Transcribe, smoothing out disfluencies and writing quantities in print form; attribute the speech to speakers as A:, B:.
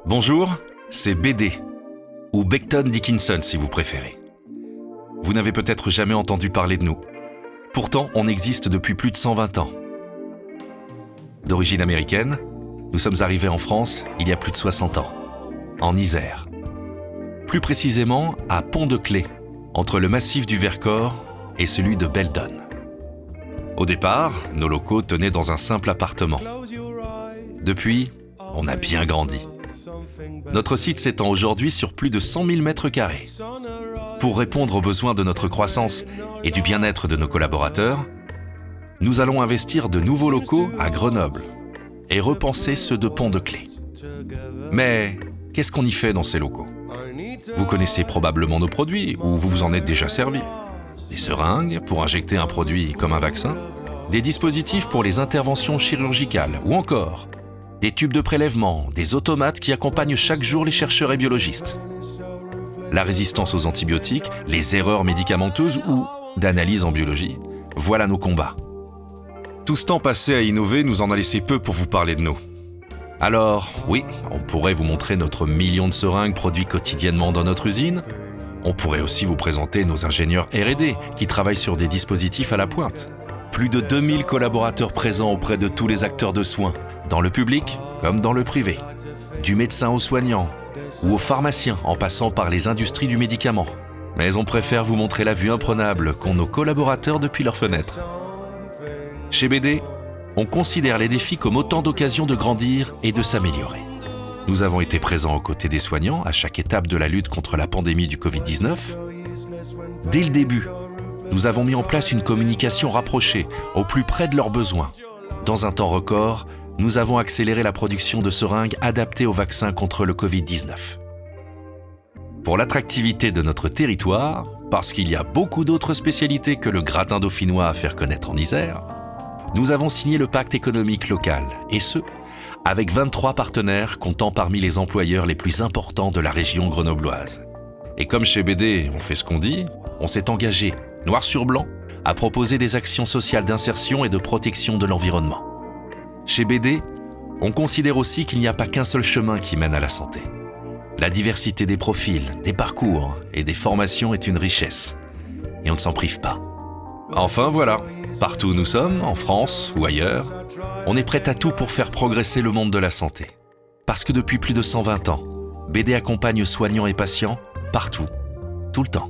A: Bonjour, c'est BD, ou Becton Dickinson si vous préférez. Vous n'avez peut-être jamais entendu parler de nous. Pourtant, on existe depuis plus de 120 ans. D'origine américaine, nous sommes arrivés en France il y a plus de 60 ans, en Isère. Plus précisément à Pont-de-Claix, entre le massif du Vercors et celui de Beldon. Au départ, nos locaux tenaient dans un simple appartement. Depuis, on a bien grandi. Notre site s'étend aujourd'hui sur plus de 100 000 mètres carrés. Pour répondre aux besoins de notre croissance et du bien-être de nos collaborateurs, nous allons investir de nouveaux locaux à Grenoble et repenser ceux de Pont-de-Claix. Mais qu'est-ce qu'on y fait dans ces locaux ? Vous connaissez probablement nos produits ou vous vous en êtes déjà servi. Des seringues pour injecter un produit comme un vaccin, des dispositifs pour les interventions chirurgicales ou encore des tubes de prélèvement, des automates qui accompagnent chaque jour les chercheurs et biologistes. La résistance aux antibiotiques, les erreurs médicamenteuses ou d'analyse en biologie, voilà nos combats. Tout ce temps passé à innover nous en a laissé peu pour vous parler de nous. Alors, oui, on pourrait vous montrer notre million de seringues produits quotidiennement dans notre usine. On pourrait aussi vous présenter nos ingénieurs R&D qui travaillent sur des dispositifs à la pointe. Plus de 2000 collaborateurs présents auprès de tous les acteurs de soins, dans le public comme dans le privé. Du médecin aux soignants ou aux pharmaciens en passant par les industries du médicament. Mais on préfère vous montrer la vue imprenable qu'ont nos collaborateurs depuis leurs fenêtres. Chez BD, on considère les défis comme autant d'occasions de grandir et de s'améliorer. Nous avons été présents aux côtés des soignants à chaque étape de la lutte contre la pandémie du Covid-19. Dès le début, nous avons mis en place une communication rapprochée, au plus près de leurs besoins. Dans un temps record, nous avons accéléré la production de seringues adaptées au vaccin contre le Covid-19. Pour l'attractivité de notre territoire, parce qu'il y a beaucoup d'autres spécialités que le gratin dauphinois à faire connaître en Isère, nous avons signé le pacte économique local, et ce, avec 23 partenaires comptant parmi les employeurs les plus importants de la région grenobloise. Et comme chez BD, on fait ce qu'on dit, on s'est engagé, noir sur blanc, à proposer des actions sociales d'insertion et de protection de l'environnement. Chez BD, on considère aussi qu'il n'y a pas qu'un seul chemin qui mène à la santé. La diversité des profils, des parcours et des formations est une richesse. Et on ne s'en prive pas. Enfin voilà, partout où nous sommes, en France ou ailleurs, on est prêt à tout pour faire progresser le monde de la santé. Parce que depuis plus de 120 ans, BD accompagne soignants et patients partout, tout le temps.